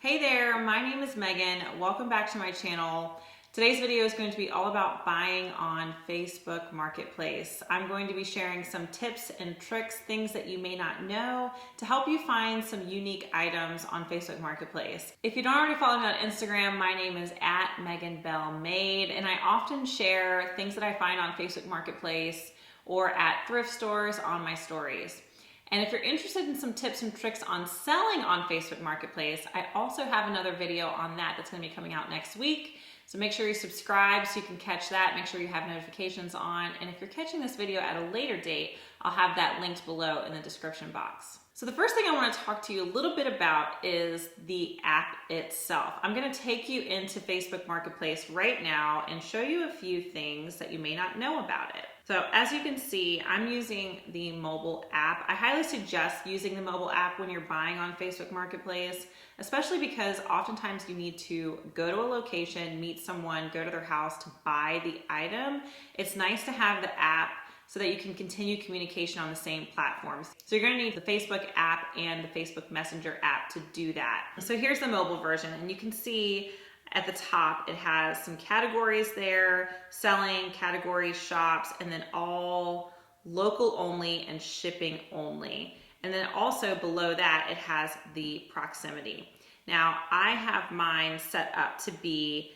Hey there, my name is Megan. Welcome back to my channel. Today's video is going to be all about buying on Facebook Marketplace. I'm going to be sharing some tips and tricks, things that you may not know, to help you find some unique items on Facebook Marketplace. If you don't already follow me on Instagram, my name is @MeganBellMade, and I often share things that I find on Facebook Marketplace or at thrift stores on my stories. And if you're interested in some tips and tricks on selling on Facebook Marketplace, I also have another video on that that's going to be coming out next week. So make sure you subscribe so you can catch that. Make sure you have notifications on. And if you're catching this video at a later date, I'll have that linked below in the description box. So the first thing I want to talk to you a little bit about is the app itself. I'm going to take you into Facebook Marketplace right now and show you a few things that you may not know about it. So as you can see, I'm using the mobile app. I highly suggest using the mobile app when you're buying on Facebook Marketplace, especially because oftentimes you need to go to a location, meet someone, go to their house to buy the item. It's nice to have the app so that you can continue communication on the same platforms. So you're gonna need the Facebook app and the Facebook Messenger app to do that. So here's the mobile version, and you can see at the top, it has some categories there, selling, categories, shops, and then all local only and shipping only. And then also below that, it has the proximity. Now, I have mine set up to be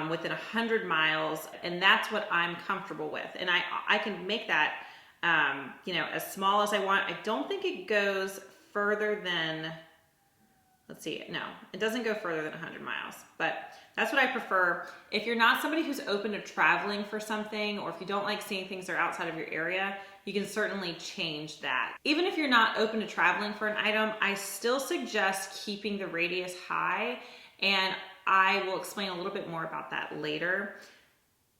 within 100 miles, and that's what I'm comfortable with. And I can make that as small as I want. I don't think it goes further than, let's see, no, it doesn't go further than 100 miles, but that's what I prefer. If you're not somebody who's open to traveling for something, or if you don't like seeing things that are outside of your area, you can certainly change that. Even if you're not open to traveling for an item, I still suggest keeping the radius high, and I will explain a little bit more about that later.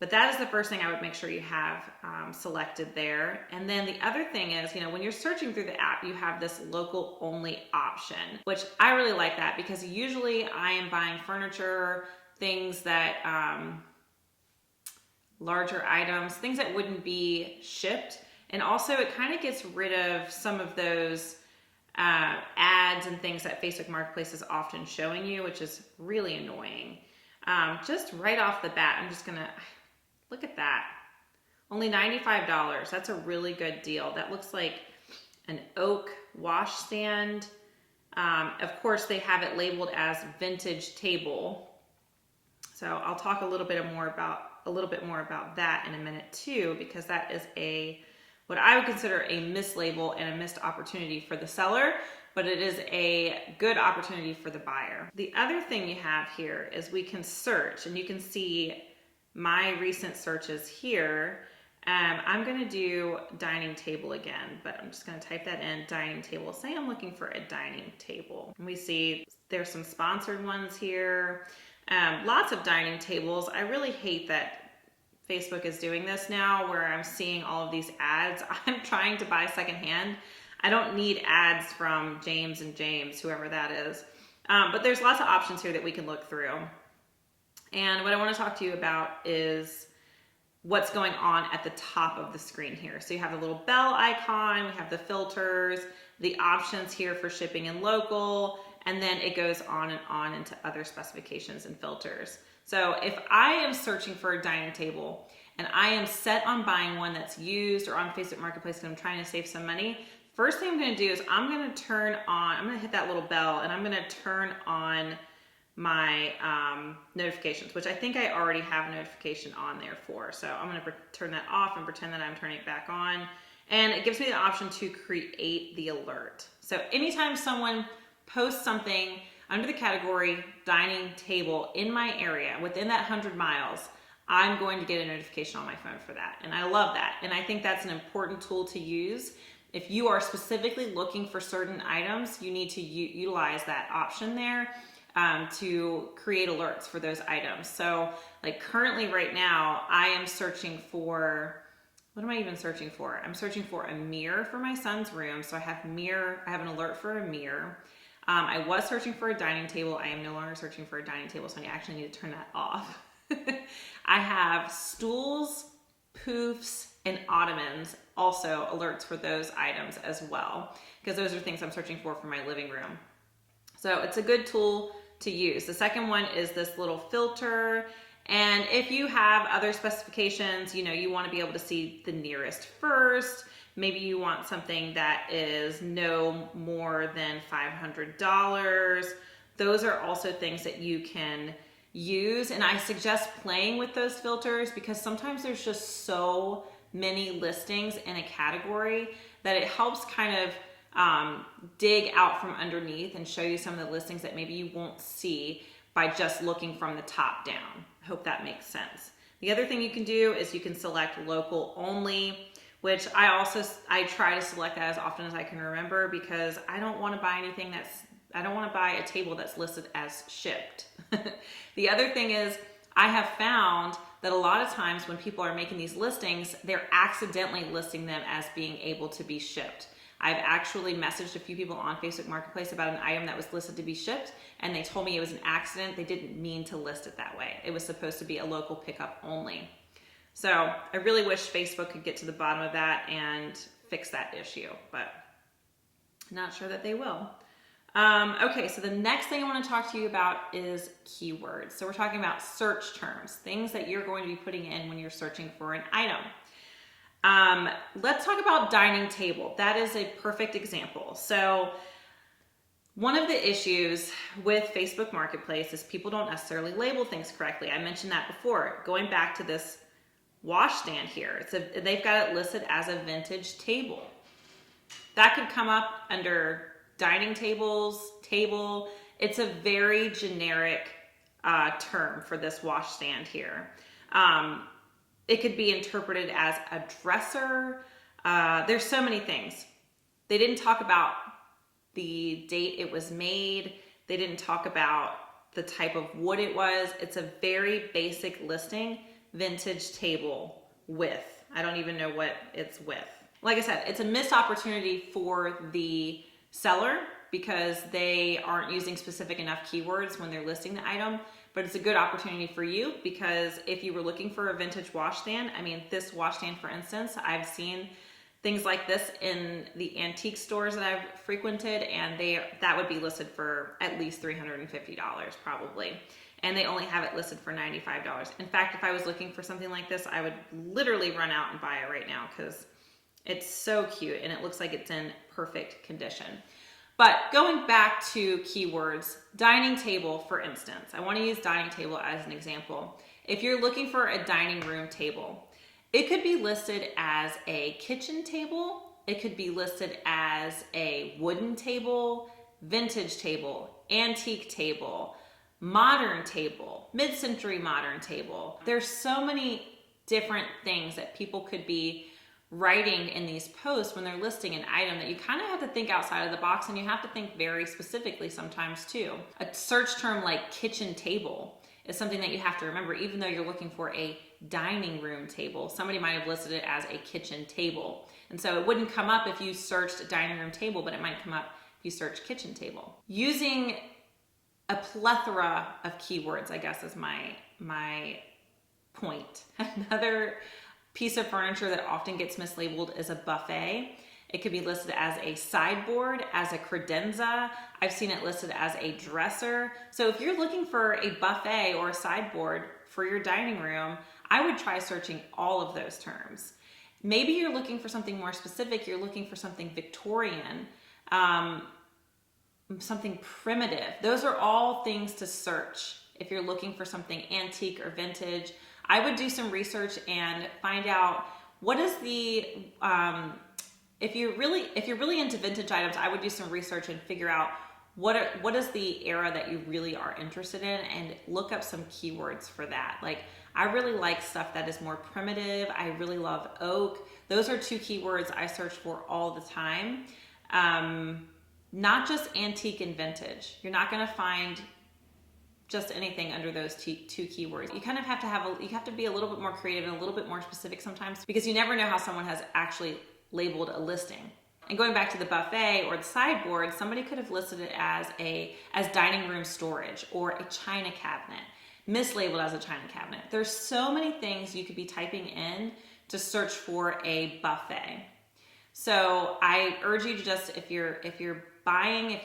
But that is the first thing I would make sure you have selected there. And then the other thing is, when you're searching through the app, you have this local only option, which I really like that because usually I am buying furniture, things that, larger items, things that wouldn't be shipped. And also it kind of gets rid of some of those ads and things that Facebook Marketplace is often showing you, which is really annoying. Just right off the bat, I'm just gonna, look at that. Only $95. That's a really good deal. That looks like an oak washstand. Of course, they have it labeled as vintage table. So I'll talk a little bit more about that in a minute too, because that is what I would consider a mislabel and a missed opportunity for the seller, but it is a good opportunity for the buyer. The other thing you have here is we can search, and you can see my recent searches here. I'm gonna do dining table again, but I'm just gonna type that in, dining table. Say I'm looking for a dining table. And we see there's some sponsored ones here. Lots of dining tables. I really hate that Facebook is doing this now where I'm seeing all of these ads. I'm trying to buy secondhand. I don't need ads from James and James, whoever that is. But there's lots of options here that we can look through. And what I want to talk to you about is what's going on at the top of the screen here. So you have the little bell icon, we have the filters, the options here for shipping and local, and then it goes on and on into other specifications and filters. So if I am searching for a dining table and I am set on buying one that's used or on Facebook Marketplace and I'm trying to save some money, first thing I'm gonna do is I'm gonna hit that little bell and I'm gonna turn on my notifications, which I think I already have a notification on there for. So I'm gonna turn that off and pretend that I'm turning it back on. And it gives me the option to create the alert. So anytime someone posts something under the category dining table in my area within that 100 miles, I'm going to get a notification on my phone for that. And I love that. And I think that's an important tool to use. If you are specifically looking for certain items, you need to utilize that option there to create alerts for those items. So like currently right now, I am searching for, what am I even searching for? I'm searching for a mirror for my son's room. So I have an alert for a mirror. I was searching for a dining table. I am no longer searching for a dining table, so I actually need to turn that off. I have stools, poofs, and ottomans, also alerts for those items as well, because those are things I'm searching for my living room. So it's a good tool to use. The second one is this little filter. And if you have other specifications, you want to be able to see the nearest first. Maybe you want something that is no more than $500. Those are also things that you can use. And I suggest playing with those filters because sometimes there's just so many listings in a category that it helps kind of dig out from underneath and show you some of the listings that maybe you won't see by just looking from the top down. I hope that makes sense. The other thing you can do is you can select local only, which I try to select that as often as I can remember because I don't want to buy I don't want to buy a table that's listed as shipped. The other thing is I have found that a lot of times when people are making these listings, they're accidentally listing them as being able to be shipped. I've actually messaged a few people on Facebook Marketplace about an item that was listed to be shipped, and they told me it was an accident. They didn't mean to list it that way. It was supposed to be a local pickup only. So I really wish Facebook could get to the bottom of that and fix that issue, but not sure that they will. Okay, so the next thing I want to talk to you about is keywords. So we're talking about search terms, things that you're going to be putting in when you're searching for an item. Let's talk about dining table. That is a perfect example. So one of the issues with Facebook Marketplace is people don't necessarily label things correctly. I mentioned that before. Going back to this washstand here, they've got it listed as a vintage table. That could come up under dining tables, table. It's a very generic term for this washstand here. It could be interpreted as a dresser. There's so many things. They didn't talk about the date it was made. They didn't talk about the type of wood it was. It's a very basic listing, vintage table with. I don't even know what it's with. Like I said, it's a missed opportunity for the seller because they aren't using specific enough keywords when they're listing the item. But it's a good opportunity for you because if you were looking for a vintage washstand, this washstand, for instance, I've seen things like this in the antique stores that I've frequented, and that would be listed for at least $350 probably. And they only have it listed for $95. In fact, if I was looking for something like this, I would literally run out and buy it right now because it's so cute and it looks like it's in perfect condition. But going back to keywords, dining table, for instance, I want to use dining table as an example. If you're looking for a dining room table, it could be listed as a kitchen table. It could be listed as a wooden table, vintage table, antique table, modern table, mid-century modern table. There's so many different things that people could be writing in these posts when they're listing an item that you kind of have to think outside of the box, and you have to think very specifically sometimes too. A search term like kitchen table is something that you have to remember. Even though you're looking for a dining room table, somebody might have listed it as a kitchen table, and so it wouldn't come up if you searched dining room table, but it might come up if you search kitchen table. Using a plethora of keywords, I guess, is my point. Another piece of furniture that often gets mislabeled is a buffet. It could be listed as a sideboard, as a credenza. I've seen it listed as a dresser. So if you're looking for a buffet or a sideboard for your dining room, I would try searching all of those terms. Maybe you're looking for something more specific. You're looking for something Victorian, something primitive. Those are all things to search if you're looking for something antique or vintage. I would do some research and find out what is the, if you're really into vintage items, I would do some research and figure out what is the era that you really are interested in and look up some keywords for that. Like, I really like stuff that is more primitive. I really love oak. Those are two keywords I search for all the time. Not just antique and vintage. You're not gonna find just anything under those two keywords. You kind of have to you have to be a little bit more creative and a little bit more specific sometimes, because you never know how someone has actually labeled a listing. And going back to the buffet or the sideboard, somebody could have listed it as dining room storage or a china cabinet, mislabeled as a china cabinet. There's so many things you could be typing in to search for a buffet. So I urge you to just, if you're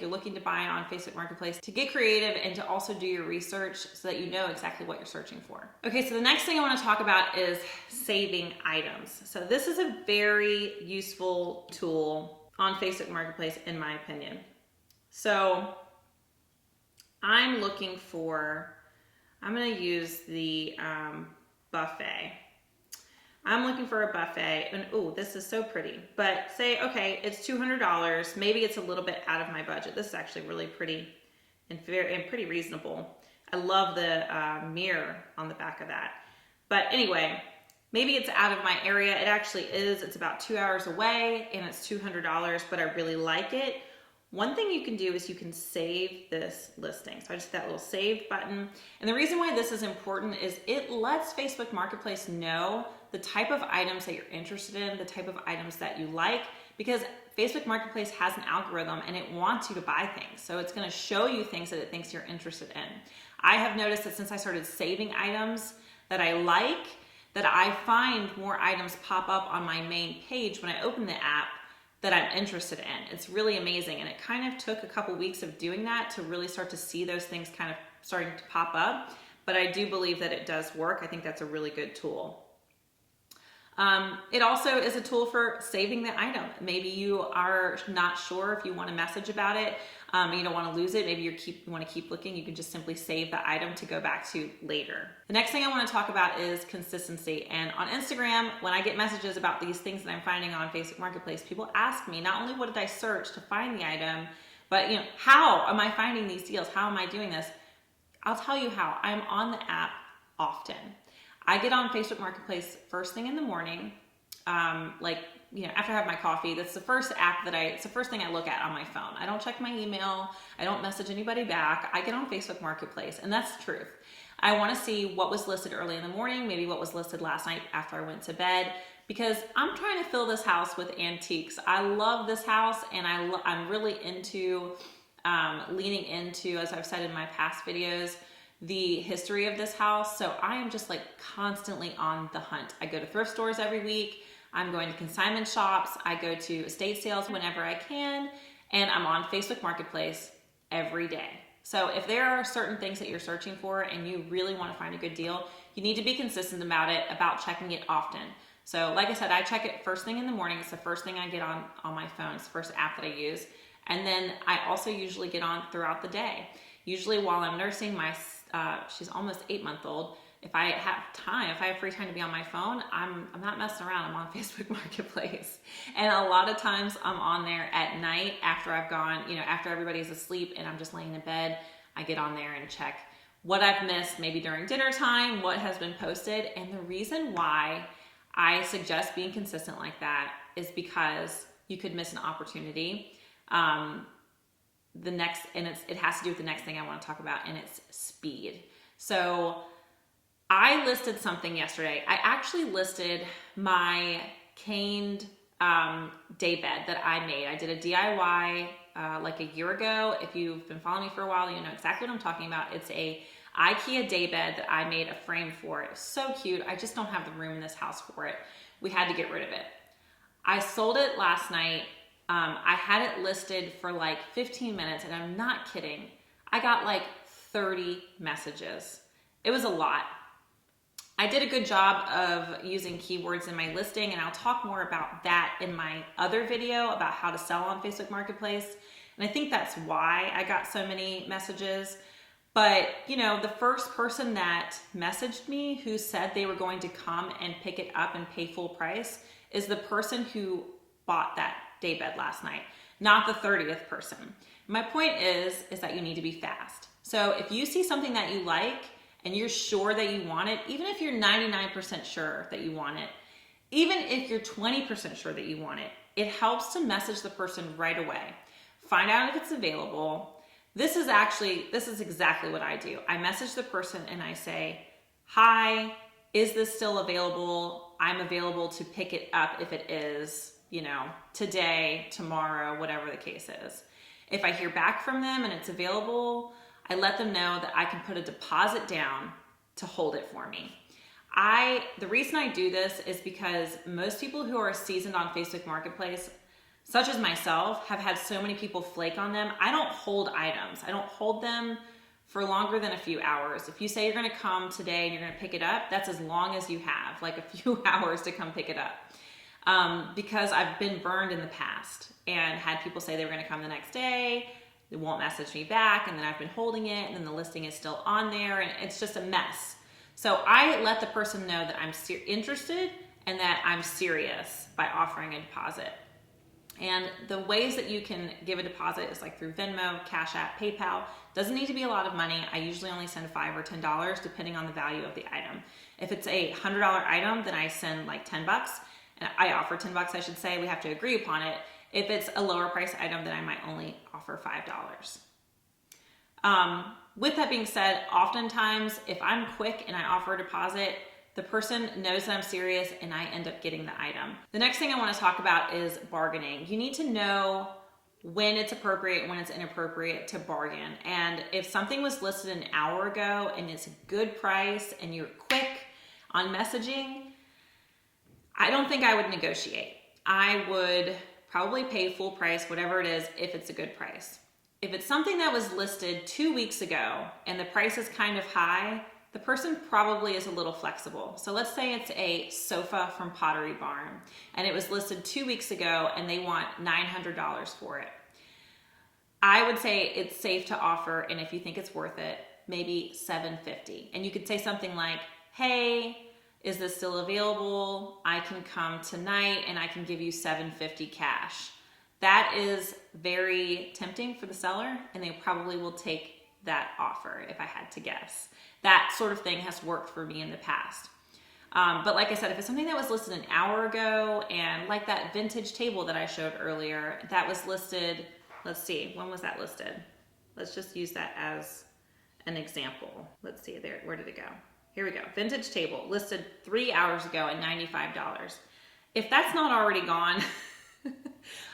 looking to buy on Facebook Marketplace, to get creative and to also do your research so that you know exactly what you're searching for. Okay, so the next thing I want to talk about is saving items. So this is a very useful tool on Facebook Marketplace, in my opinion. So I'm going to use the buffet. I'm looking for a buffet, and oh, this is so pretty. But say, okay, it's $200. Maybe it's a little bit out of my budget. This is actually really pretty and pretty reasonable. I love the mirror on the back of that. But anyway, maybe it's out of my area. It actually is. It's about 2 hours away, and it's $200, but I really like it. One thing you can do is you can save this listing. So I just hit that little save button. And the reason why this is important is it lets Facebook Marketplace know the type of items that you're interested in, the type of items that you like, because Facebook Marketplace has an algorithm and it wants you to buy things. So it's gonna show you things that it thinks you're interested in. I have noticed that since I started saving items that I like, that I find more items pop up on my main page when I open the app that I'm interested in. It's really amazing. And it kind of took a couple weeks of doing that to really start to see those things kind of starting to pop up. But I do believe that it does work. I think that's a really good tool. It also is a tool for saving the item. Maybe you are not sure if you want to message about it, you don't want to lose it. Maybe you want to keep looking. You can just simply save the item to go back to later. The next thing I want to talk about is consistency. And on Instagram, when I get messages about these things that I'm finding on Facebook Marketplace, people ask me not only what did I search to find the item, but how am I finding these deals? How am I doing this? I'll tell you how. I'm on the app often. I get on Facebook Marketplace first thing in the morning, after I have my coffee. That's the first it's the first thing I look at on my phone. I don't check my email. I don't message anybody back. I get on Facebook Marketplace, and that's the truth. I want to see what was listed early in the morning, maybe what was listed last night after I went to bed, because I'm trying to fill this house with antiques. I love this house, and I'm really into leaning into, as I've said in my past videos, the history of this house. So I am just like constantly on the hunt. I go to thrift stores every week. I'm going to consignment shops. I go to estate sales whenever I can. And I'm on Facebook Marketplace every day. So if there are certain things that you're searching for and you really want to find a good deal, you need to be consistent about it, about checking it often. So like I said, I check it first thing in the morning. It's the first thing I get on my phone. It's the first app that I use. And then I also usually get on throughout the day. Usually while I'm nursing she's almost 8-month-old. If I have free time to be on my phone, I'm not messing around. I'm on Facebook Marketplace. And a lot of times I'm on there at night after I've gone, after everybody's asleep and I'm just laying in bed, I get on there and check what I've missed, maybe during dinner time, what has been posted. And the reason why I suggest being consistent like that is because you could miss an opportunity. It has to do with the next thing I want to talk about, and it's speed. So I listed something yesterday. I actually listed my caned day bed that I made. I did a DIY like a year ago. If you've been following me for a while, you know exactly what I'm talking about. It's a IKEA day bed that I made a frame for. It was so cute. I just don't have the room in this house for it. We had to get rid of it. I sold it last night. I had it listed for like 15 minutes, and I'm not kidding. I got like 30 messages. It was a lot. I did a good job of using keywords in my listing, and I'll talk more about that in my other video about how to sell on Facebook Marketplace. And I think that's why I got so many messages. But, the first person that messaged me who said they were going to come and pick it up and pay full price is the person who bought that daybed last night, not the 30th person. My point is that you need to be fast. So if you see something that you like and you're sure that you want it, even if you're 99% sure that you want it, even if you're 20% sure that you want it, it helps to message the person right away. Find out if it's available. This is exactly what I do. I message the person and I say, hi, is this still available? I'm available to pick it up if it is, today, tomorrow, whatever the case is. If I hear back from them and it's available, I let them know that I can put a deposit down to hold it for me. The reason I do this is because most people who are seasoned on Facebook Marketplace such as myself, have had so many people flake on them. I don't hold items. I don't hold them for longer than a few hours. If you say you're gonna come today and you're gonna pick it up, that's as long as you have, like a few hours to come pick it up. Because I've been burned in the past and had people say they were gonna come the next day, they won't message me back, and then I've been holding it, and then the listing is still on there, and it's just a mess. So I let the person know that I'm interested and that I'm serious by offering a deposit. And the ways that you can give a deposit is like through Venmo, Cash App, PayPal. Doesn't need to be a lot of money. I usually only send $5 or $10 depending on the value of the item. If it's a $100 item, then I send like $10. And I offer $10, I should say. We have to agree upon it. If it's a lower price item, then I might only offer $5. With that being said, oftentimes if I'm quick and I offer a deposit, the person knows that I'm serious and I end up getting the item. The next thing I want to talk about is bargaining. You need to know when it's appropriate, when it's inappropriate to bargain. And if something was listed an hour ago and it's a good price and you're quick on messaging, I don't think I would negotiate. I would probably pay full price, whatever it is, if it's a good price. If it's something that was listed 2 weeks ago and the price is kind of high, the person probably is a little flexible. So let's say it's a sofa from Pottery Barn and it was listed 2 weeks ago and they want $900 for it. I would say it's safe to offer, and if you think it's worth it, maybe $750. And you could say something like, hey, is this still available? I can come tonight and I can give you $750 cash. That is very tempting for the seller, and they probably will take that offer if I had to guess. That sort of thing has worked for me in the past. But like I said, if it's something that was listed an hour ago, and like that vintage table that I showed earlier, that was listed, let's see, when was that listed? Let's just use that as an example. Let's see, there, where did it go? Here we go, vintage table, listed 3 hours ago at $95. If that's not already gone,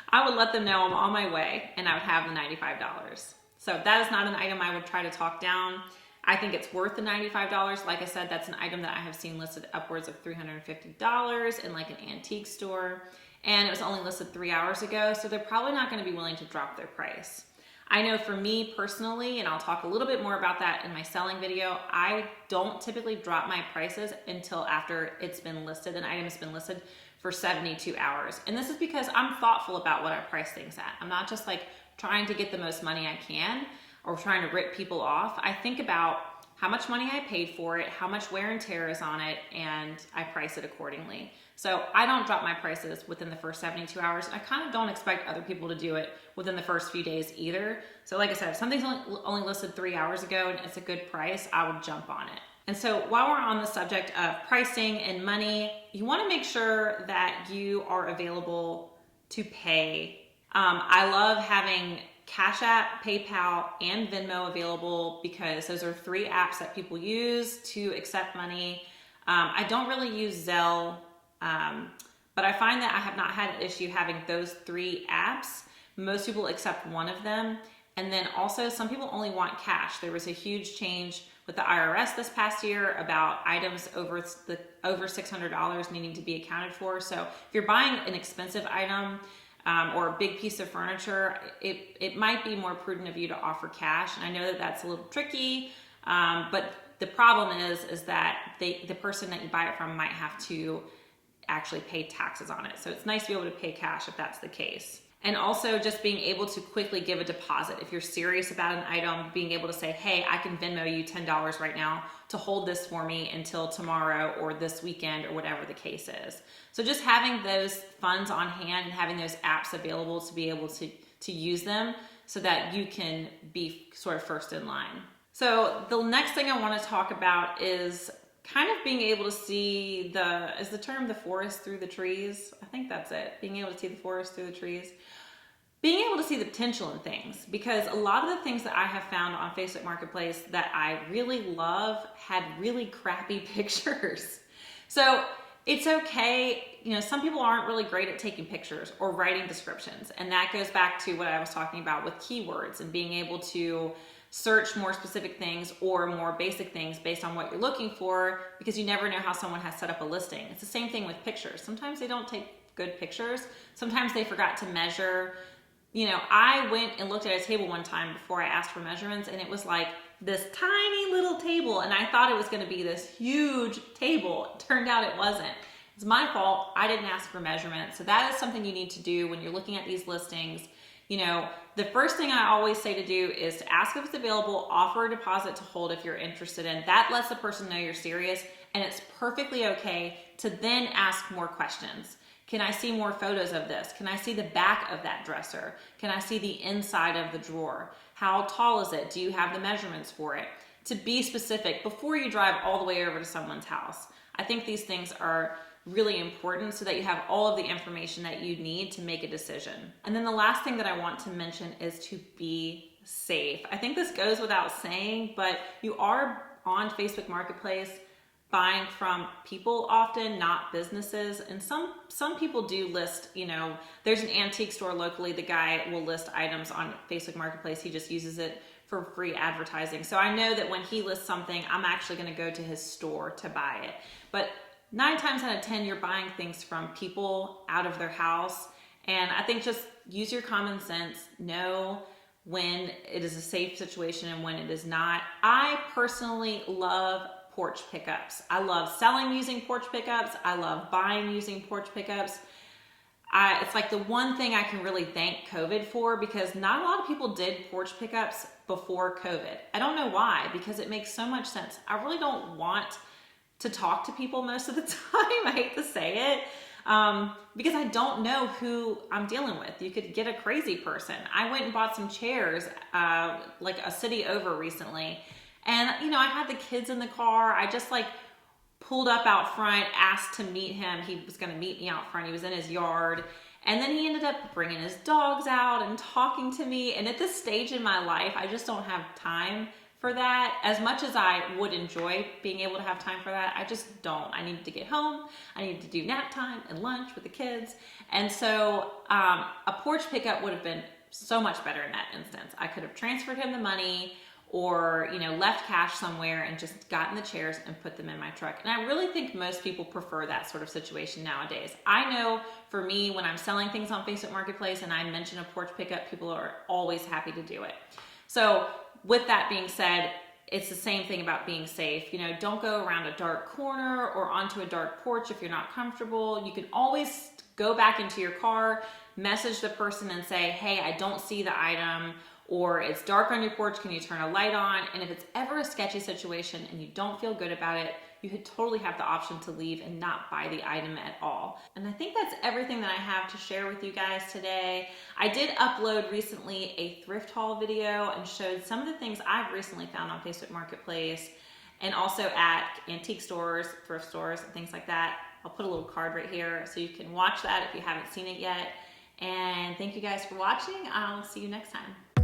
I would let them know I'm on my way and I would have the $95. So that is not an item I would try to talk down. I think it's worth the $95. Like I said, that's an item that I have seen listed upwards of $350 in like an antique store. And it was only listed 3 hours ago, so they're probably not gonna be willing to drop their price. I know for me personally, and I'll talk a little bit more about that in my selling video, I don't typically drop my prices until after it's been listed, an item has been listed for 72 hours. And this is because I'm thoughtful about what I price things at. I'm not just like trying to get the most money I can or trying to rip people off. I think about how much money I paid for it, how much wear and tear is on it, and I price it accordingly. So I don't drop my prices within the first 72 hours. I kind of don't expect other people to do it within the first few days either. So like I said, if something's only listed 3 hours ago and it's a good price, I would jump on it. And so while we're on the subject of pricing and money, you want to make sure that you are available to pay. I love having Cash App, PayPal, and Venmo available because those are 3 apps that people use to accept money. I don't really use Zelle, but I find that I have not had an issue having those 3 apps. Most people accept one of them. And then also some people only want cash. There was a huge change with the IRS this past year about items over $600 needing to be accounted for. So if you're buying an expensive item or a big piece of furniture, it might be more prudent of you to offer cash. And I know that that's a little tricky, but the problem is that the person that you buy it from might have to actually pay taxes on it. So it's nice to be able to pay cash if that's the case. And also just being able to quickly give a deposit. If you're serious about an item, being able to say, hey, I can Venmo you $10 right now to hold this for me until tomorrow or this weekend or whatever the case is. So just having those funds on hand and having those apps available to be able to use them so that you can be sort of first in line. So the next thing I want to talk about is kind of being able to see is the term the forest through the trees? I think that's it. Being able to see the forest through the trees. Being able to see the potential in things, because a lot of the things that I have found on Facebook Marketplace that I really love had really crappy pictures. So it's okay. You know, some people aren't really great at taking pictures or writing descriptions. And that goes back to what I was talking about with keywords and being able to search more specific things or more basic things based on what you're looking for, because you never know how someone has set up a listing. It's the same thing with pictures. Sometimes they don't take good pictures. Sometimes they forgot to measure. You know, I went and looked at a table one time before I asked for measurements, and it was like this tiny little table, and I thought it was going to be this huge table. It turned out it wasn't. It's my fault. I didn't ask for measurements. So that is something you need to do when you're looking at these listings. You know, the first thing I always say to do is to ask if it's available, offer a deposit to hold if you're interested in. That lets the person know you're serious, and it's perfectly okay to then ask more questions. Can I see more photos of this? Can I see the back of that dresser? Can I see the inside of the drawer? How tall is it? Do you have the measurements for it? To be specific before you drive all the way over to someone's house. I think these things are really important so that you have all of the information that you need to make a decision. And then the last thing that I want to mention is to be safe. I think this goes without saying, but you are on Facebook Marketplace buying from people often, not businesses. And some people do list, you know, there's an antique store locally, the guy will list items on Facebook Marketplace. He just uses it for free advertising. So I know that when he lists something, I'm actually going to go to his store to buy it. But 9 times out of 10, you're buying things from people out of their house. And I think just use your common sense, know when it is a safe situation and when it is not. I personally love porch pickups. I love selling using porch pickups. I love buying using porch pickups. It's like the one thing I can really thank COVID for, because not a lot of people did porch pickups before COVID. I don't know why, because it makes so much sense. I really don't want to talk to people most of the time. I hate to say it, because I don't know who I'm dealing with. You could get a crazy person. I went and bought some chairs like a city over recently. And, you know, I had the kids in the car. I just like pulled up out front, asked to meet him. He was going to meet me out front. He was in his yard. And then he ended up bringing his dogs out and talking to me. And at this stage in my life, I just don't have time for that. As much as I would enjoy being able to have time for that, I just don't. I need to get home. I need to do nap time and lunch with the kids. And so a porch pickup would have been so much better in that instance. I could have transferred him the money, or, you know, left cash somewhere and just gotten the chairs and put them in my truck. And I really think most people prefer that sort of situation nowadays. I know for me, when I'm selling things on Facebook Marketplace and I mention a porch pickup, people are always happy to do it. So with that being said, it's the same thing about being safe. You know, don't go around a dark corner or onto a dark porch if you're not comfortable. You can always go back into your car, message the person and say, hey, I don't see the item, or it's dark on your porch, can you turn a light on? And if it's ever a sketchy situation and you don't feel good about it, you could totally have the option to leave and not buy the item at all. And I think that's everything that I have to share with you guys today. I did upload recently a thrift haul video and showed some of the things I've recently found on Facebook Marketplace, and also at antique stores, thrift stores, and things like that. I'll put a little card right here so you can watch that if you haven't seen it yet. And thank you guys for watching. I'll see you next time.